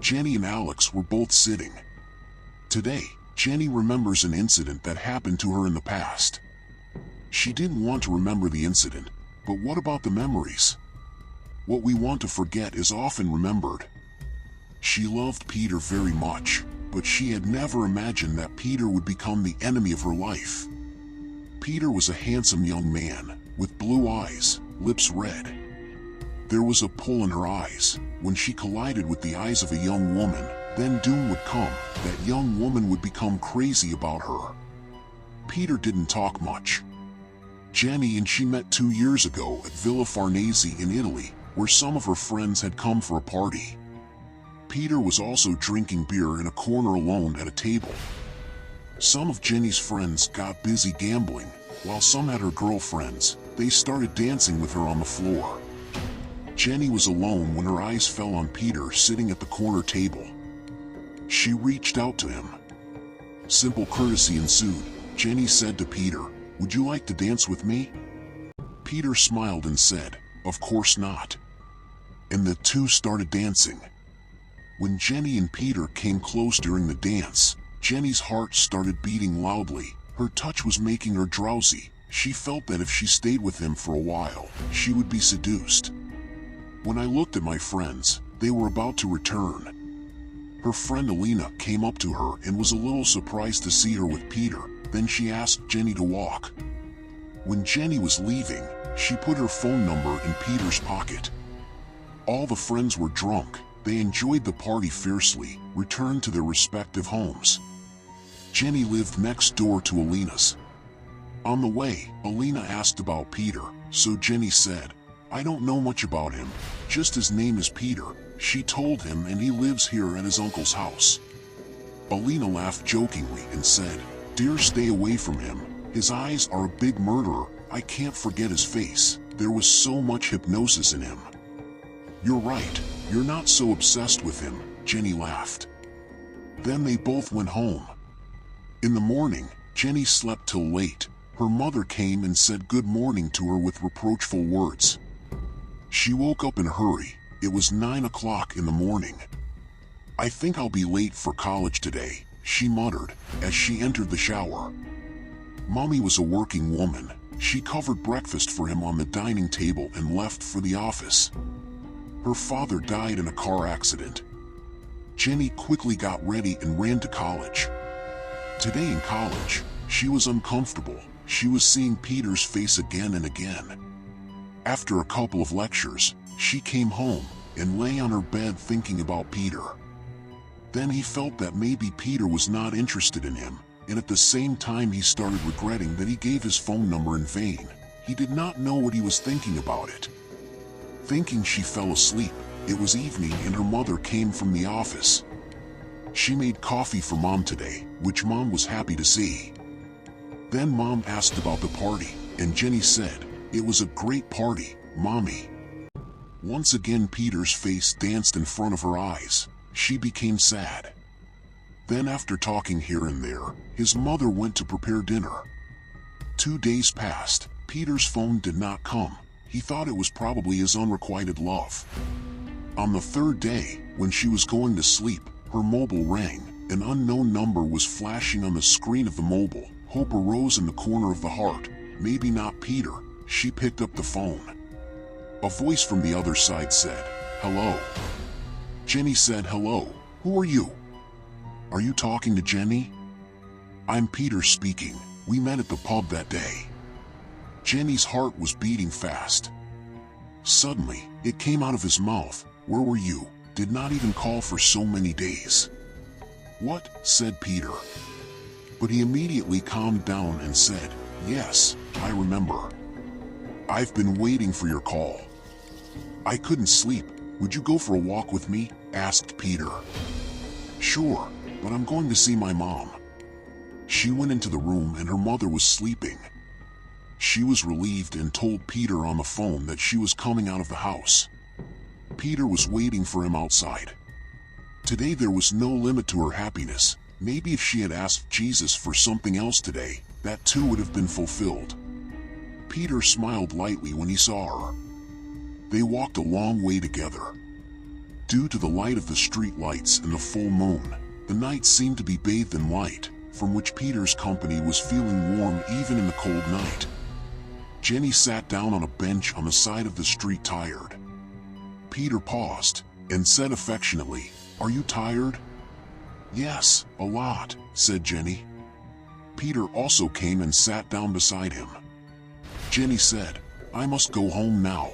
Jenny and Alex were both sitting. Today, Jenny remembers an incident that happened to her in the past. She didn't want to remember the incident, but what about the memories? What we want to forget is often remembered. She loved Peter very much, but she had never imagined that Peter would become the enemy of her life. Peter was a handsome young man, with blue eyes, lips red. There was a pull in her eyes. When she collided with the eyes of a young woman, then doom would come. That young woman would become crazy about her. Peter didn't talk much. Jenny and she met 2 years ago at Villa Farnese in Italy, where some of her friends had come for a party. Peter was also drinking beer in a corner alone at a table. Some of Jenny's friends got busy gambling, while some had her girlfriends. They started dancing with her on the floor. Jenny was alone when her eyes fell on Peter sitting at the corner table. She reached out to him. Simple courtesy ensued. Jenny said to Peter, "Would you like to dance with me?" Peter smiled and said, "Of course not." And the two started dancing. When Jenny and Peter came close during the dance, Jenny's heart started beating loudly. Her touch was making her drowsy. She felt that if she stayed with him for a while, she would be seduced. When I looked at my friends, they were about to return. Her friend Elina came up to her and was a little surprised to see her with Peter. Then she asked Jenny to walk. When Jenny was leaving, she put her phone number in Peter's pocket. All the friends were drunk. They enjoyed the party fiercely, returned to their respective homes. Jenny lived next door to Elina's. On the way, Elina asked about Peter, so Jenny said, "I don't know much about him, just his name is Peter." She told him, and he lives here at his uncle's house. Elina laughed jokingly and said, "Dear, stay away from him. His eyes are a big murderer. I can't forget his face. There was so much hypnosis in him." "You're right, you're not so obsessed with him," Jenny laughed. Then they both went home. In the morning, Jenny slept till late. Her mother came and said good morning to her with reproachful words. She woke up in a hurry. It was 9 o'clock in the morning. "I think I'll be late for college today," she muttered as she entered the shower. Mommy was a working woman. She covered breakfast for him on the dining table and left for the office. Her father died in a car accident. Jenny quickly got ready and ran to college. Today in college, she was uncomfortable. She was seeing Peter's face again and again. After a couple of lectures, she came home and lay on her bed thinking about Peter. Then he felt that maybe Peter was not interested in him, and at the same time he started regretting that he gave his phone number in vain. He did not know what he was thinking about it. Thinking, she fell asleep. It was evening and her mother came from the office. She made coffee for Mom today, which Mom was happy to see. Then Mom asked about the party, and Jenny said, "It was a great party, Mommy." Once again Peter's face danced in front of her eyes. She became sad. Then, after talking here and there, his mother went to prepare dinner. 2 days passed. Peter's phone did not come. He thought it was probably his unrequited love. On the 3rd day, when she was going to sleep, her mobile rang. An unknown number was flashing on the screen of the mobile. Hope arose in the corner of the heart. Maybe not Peter. She picked up the phone. A voice from the other side said, "Hello." Jenny said, "Hello, who are you?" "Are you talking to Jenny?" "I'm Peter speaking. We met at the pub that day." Jenny's heart was beating fast. Suddenly, it came out of his mouth, "Where were you? Did not even call for so many days." "What?" said Peter. But he immediately calmed down and said, "Yes, I remember. I've been waiting for your call. I couldn't sleep. Would you go for a walk with me?" asked Peter. "Sure, but I'm going to see my mom." She went into the room and her mother was sleeping. She was relieved and told Peter on the phone that she was coming out of the house. Peter was waiting for him outside. Today there was no limit to her happiness. Maybe if she had asked Jesus for something else today, that too would have been fulfilled. Peter smiled lightly when he saw her. They walked a long way together. Due to the light of the street lights and the full moon, the night seemed to be bathed in light, from which Peter's company was feeling warm even in the cold night. Jenny sat down on a bench on the side of the street tired. Peter paused and said affectionately, "Are you tired?" "Yes, a lot," said Jenny. Peter also came and sat down beside him. Jenny said, "I must go home now."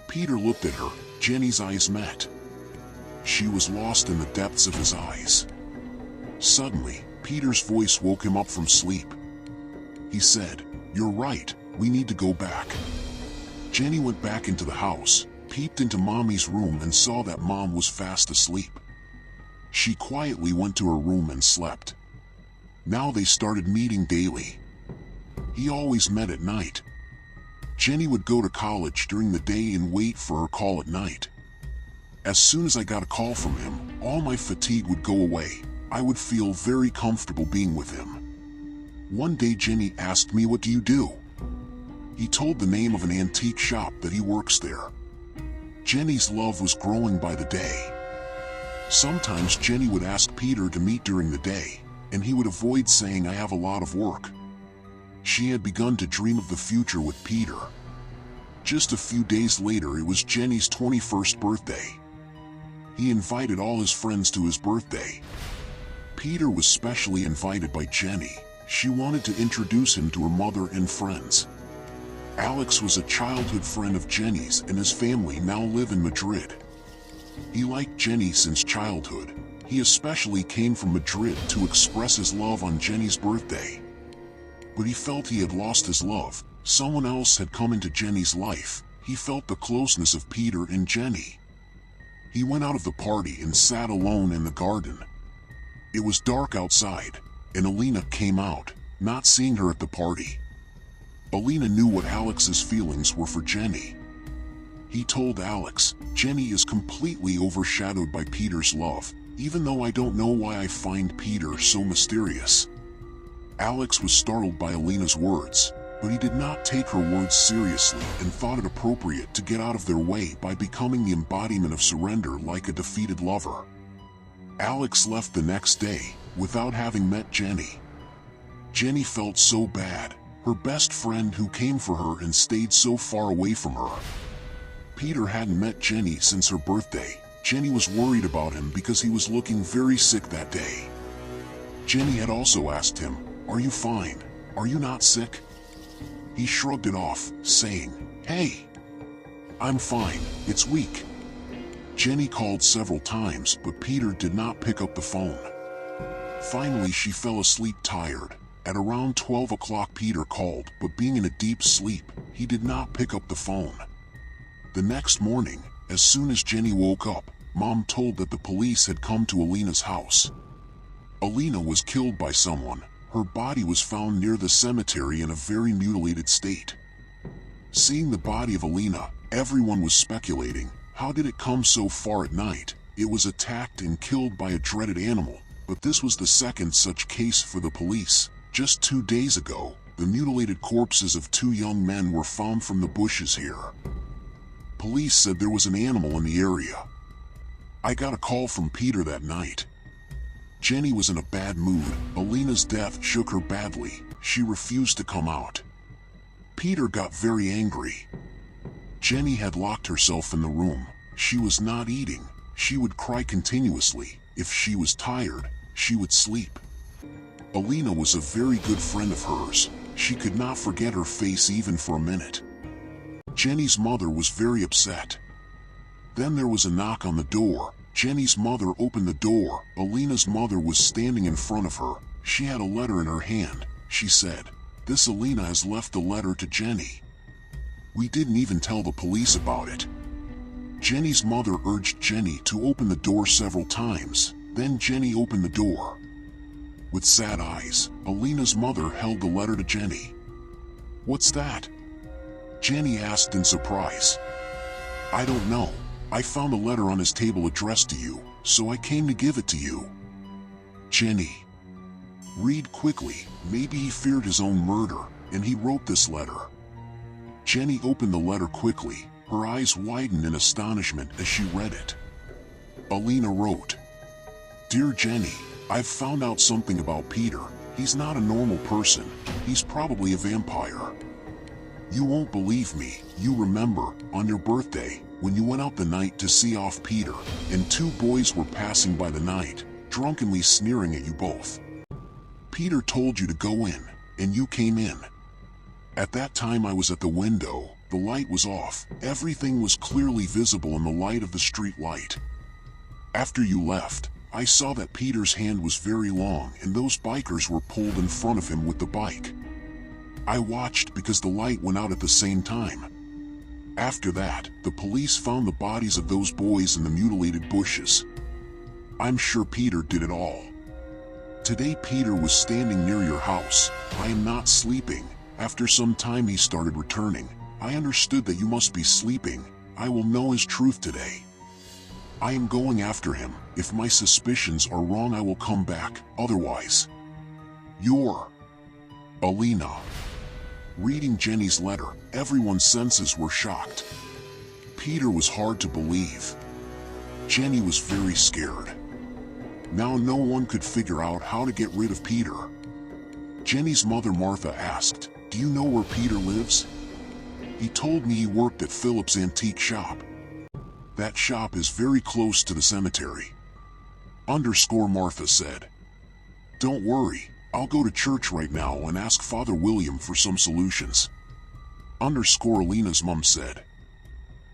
Peter looked at her. Jenny's eyes met. She was lost in the depths of his eyes. Suddenly, Peter's voice woke him up from sleep. He said, "You're right, we need to go back." Jenny went back into the house, peeped into Mommy's room and saw that Mom was fast asleep. She quietly went to her room and slept. Now they started meeting daily. He always met at night. Jenny would go to college during the day and wait for her call at night. As soon as I got a call from him, all my fatigue would go away. I would feel very comfortable being with him. One day Jenny asked me, "What do you do?" He told the name of an antique shop that he works there. Jenny's love was growing by the day. Sometimes Jenny would ask Peter to meet during the day, and he would avoid saying, "I have a lot of work." She had begun to dream of the future with Peter. Just a few days later, it was Jenny's 21st birthday. He invited all his friends to his birthday. Peter was specially invited by Jenny. She wanted to introduce him to her mother and friends. Alex was a childhood friend of Jenny's, and his family now live in Madrid. He liked Jenny since childhood. He especially came from Madrid to express his love on Jenny's birthday. But he felt he had lost his love. Someone else had come into Jenny's life. He felt the closeness of Peter and Jenny. He went out of the party and sat alone in the garden. It was dark outside, and Elina came out, not seeing her at the party. Elina knew what Alex's feelings were for Jenny. He told Alex, "Jenny is completely overshadowed by Peter's love, even though I don't know why I find Peter so mysterious." Alex was startled by Elina's words, but he did not take her words seriously and thought it appropriate to get out of their way by becoming the embodiment of surrender like a defeated lover. Alex left the next day, without having met Jenny. Jenny felt so bad, her best friend who came for her and stayed so far away from her. Peter hadn't met Jenny since her birthday. Jenny was worried about him because he was looking very sick that day. Jenny had also asked him, "Are you fine? Are you not sick?" He shrugged it off, saying, "Hey, I'm fine, it's weak." Jenny called several times, but Peter did not pick up the phone. Finally, she fell asleep tired. At around 12 o'clock, Peter called, but being in a deep sleep, he did not pick up the phone. The next morning, as soon as Jenny woke up, Mom told that the police had come to Elina's house. Elina was killed by someone. Her body was found near the cemetery in a very mutilated state. Seeing the body of Elina, everyone was speculating, how did it come so far at night? It was attacked and killed by a dreaded animal, but this was the second such case for the police. Just 2 days ago, the mutilated corpses of 2 young men were found from the bushes here. Police said there was an animal in the area. I got a call from Peter that night. Jenny was in a bad mood. Elina's death shook her badly. She refused to come out. Peter got very angry. Jenny had locked herself in the room. She was not eating. She would cry continuously. If she was tired, she would sleep. Elina was a very good friend of hers. She could not forget her face even for a minute. Jenny's mother was very upset. Then there was a knock on the door. Jenny's mother opened the door. Elina's mother was standing in front of her. She had a letter in her hand. She said, "This Elina has left a letter to Jenny. We didn't even tell the police about it." Jenny's mother urged Jenny to open the door several times. Then Jenny opened the door. With sad eyes, Elina's mother held the letter to Jenny. "What's that?" Jenny asked in surprise. "I don't know. I found a letter on his table addressed to you, so I came to give it to you." Jenny. Read quickly. Maybe he feared his own murder, and he wrote this letter. Jenny opened the letter quickly. Her eyes widened in astonishment as she read it. Elina wrote, "Dear Jenny, I've found out something about Peter. He's not a normal person. He's probably a vampire. You won't believe me. You remember, on your birthday, when you went out the night to see off Peter, and two boys were passing by the night, drunkenly sneering at you both. Peter told you to go in, and you came in. At that time I was at the window, the light was off, everything was clearly visible in the light of the street light. After you left, I saw that Peter's hand was very long and those bikers were pulled in front of him with the bike. I watched because the light went out at the same time. After that, the police found the bodies of those boys in the mutilated bushes. I'm sure Peter did it all. Today Peter was standing near your house. I am not sleeping. After some time he started returning. I understood that you must be sleeping. I will know his truth today. I am going after him. If my suspicions are wrong I will come back, otherwise. Your Elina." Reading Jenny's letter, everyone's senses were shocked. Peter was hard to believe. Jenny was very scared. Now no one could figure out how to get rid of Peter. Jenny's mother Martha asked, "Do you know where Peter lives?" "He told me he worked at Philip's antique shop. That shop is very close to the cemetery." Martha said, "Don't worry, I'll go to church right now and ask Father William for some solutions." Elina's mom said,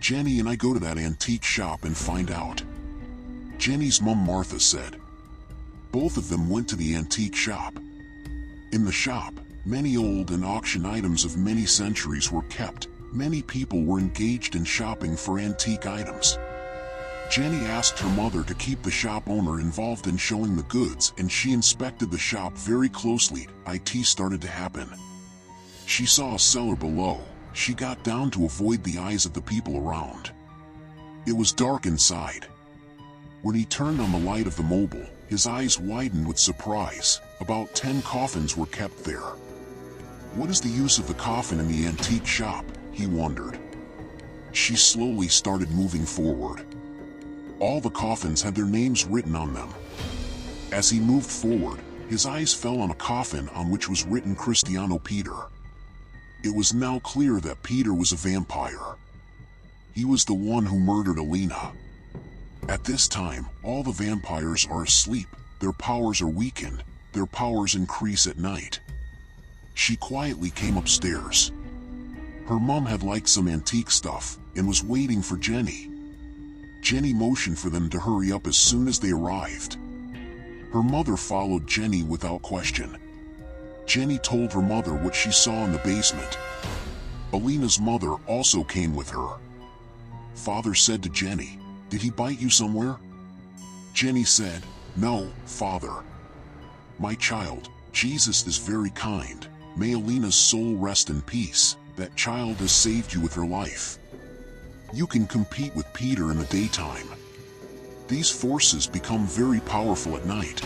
"Jenny and I go to that antique shop and find out." Jenny's mom Martha said, "Both of them went to the antique shop. In the shop, many old and auction items of many centuries were kept. Many people were engaged in shopping for antique items. Jenny asked her mother to keep the shop owner involved in showing the goods, and she inspected the shop very closely. It started to happen. She saw a cellar below. She got down to avoid the eyes of the people around. It was dark inside. When he turned on the light of the mobile, his eyes widened with surprise. About 10 coffins were kept there. What is the use of the coffin in the antique shop? He wondered. She slowly started moving forward. All the coffins had their names written on them. As he moved forward, his eyes fell on a coffin on which was written Cristiano Peter. It was now clear that Peter was a vampire. He was the one who murdered Elina. At this time, all the vampires are asleep, their powers are weakened, their powers increase at night. She quietly came upstairs. Her mom had liked some antique stuff and was waiting for Jenny. Jenny motioned for them to hurry up as soon as they arrived. Her mother followed Jenny without question. Jenny told her mother what she saw in the basement. Elina's mother also came with her. Father said to Jenny, "Did he bite you somewhere?" Jenny said, "No, Father. My child, Jesus is very kind. May Elina's soul rest in peace. That child has saved you with her life. You can compete with Peter in the daytime. These forces become very powerful at night.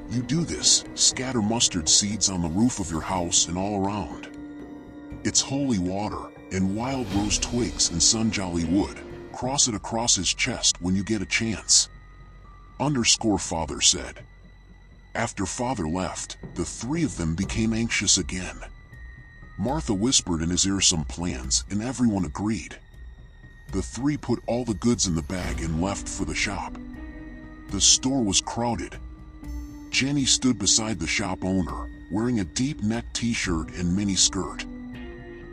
You do this, scatter mustard seeds on the roof of your house and all around. It's holy water, and wild rose twigs and sunjolly wood. Cross it across his chest when you get a chance." Father said. After Father left, the three of them became anxious again. Martha whispered in his ear some plans, and everyone agreed. The three put all the goods in the bag and left for the shop. The store was crowded. Jenny stood beside the shop owner, wearing a deep-necked t-shirt and mini skirt.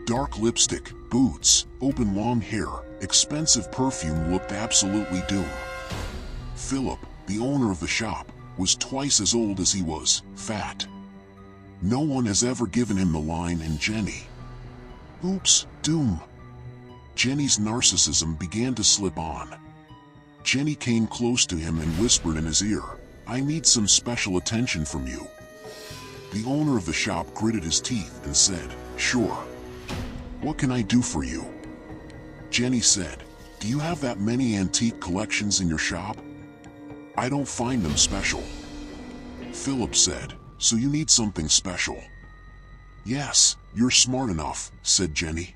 Dark lipstick, boots, open long hair, expensive perfume looked absolutely doomed. Philip, the owner of the shop, was twice as old as he was fat. No one has ever given him the line in Jenny. Oops, doom. Jenny's narcissism began to slip on. Jenny came close to him and whispered in his ear, "I need some special attention from you." The owner of the shop gritted his teeth and said, "Sure. What can I do for you?" Jenny said, "Do you have that many antique collections in your shop?" "I don't find them special." Philip said, "So you need something special." "Yes, you're smart enough," said Jenny.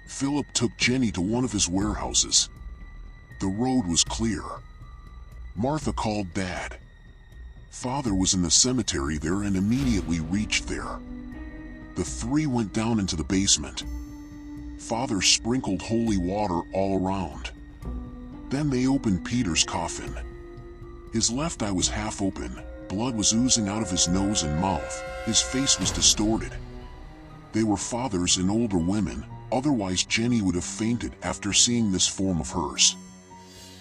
Philip took Jenny to one of his warehouses. The road was clear. Martha called Dad. Father was in the cemetery there and immediately reached there. The three went down into the basement. Father sprinkled holy water all around. Then they opened Peter's coffin. His left eye was half open, blood was oozing out of his nose and mouth, his face was distorted. They were fathers and older women, otherwise Jenny would have fainted after seeing this form of hers.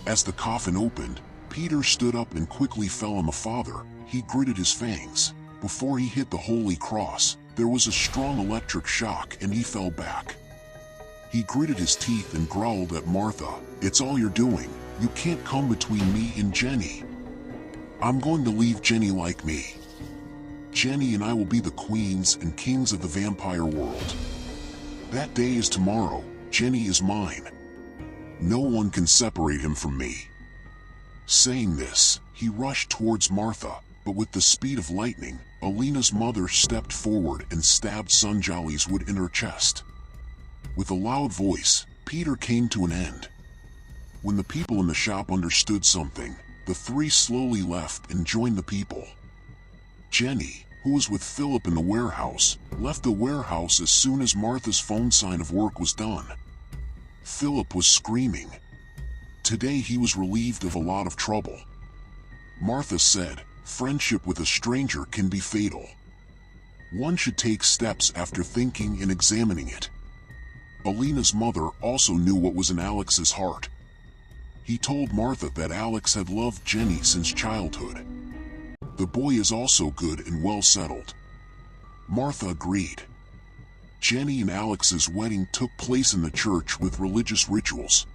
As the coffin opened, Peter stood up and quickly fell on the father. He gritted his fangs. Before he hit the holy cross, there was a strong electric shock and he fell back. He gritted his teeth and growled at Martha, "It's all you're doing. You can't come between me and Jenny. I'm going to leave Jenny like me. Jenny and I will be the queens and kings of the vampire world. That day is tomorrow. Jenny is mine. No one can separate him from me." Saying this, he rushed towards Martha, but with the speed of lightning, Elina's mother stepped forward and stabbed Sanjali's wood in her chest. With a loud voice, Peter came to an end. When the people in the shop understood something, the three slowly left and joined the people. Jenny, who was with Philip in the warehouse, left the warehouse as soon as Martha's phone sign of work was done. Philip was screaming. Today he was relieved of a lot of trouble. Martha said, "Friendship with a stranger can be fatal. One should take steps after thinking and examining it." Elina's mother also knew what was in Alex's heart. He told Martha that Alex had loved Jenny since childhood. The boy is also good and well settled. Martha agreed. Jenny and Alex's wedding took place in the church with religious rituals.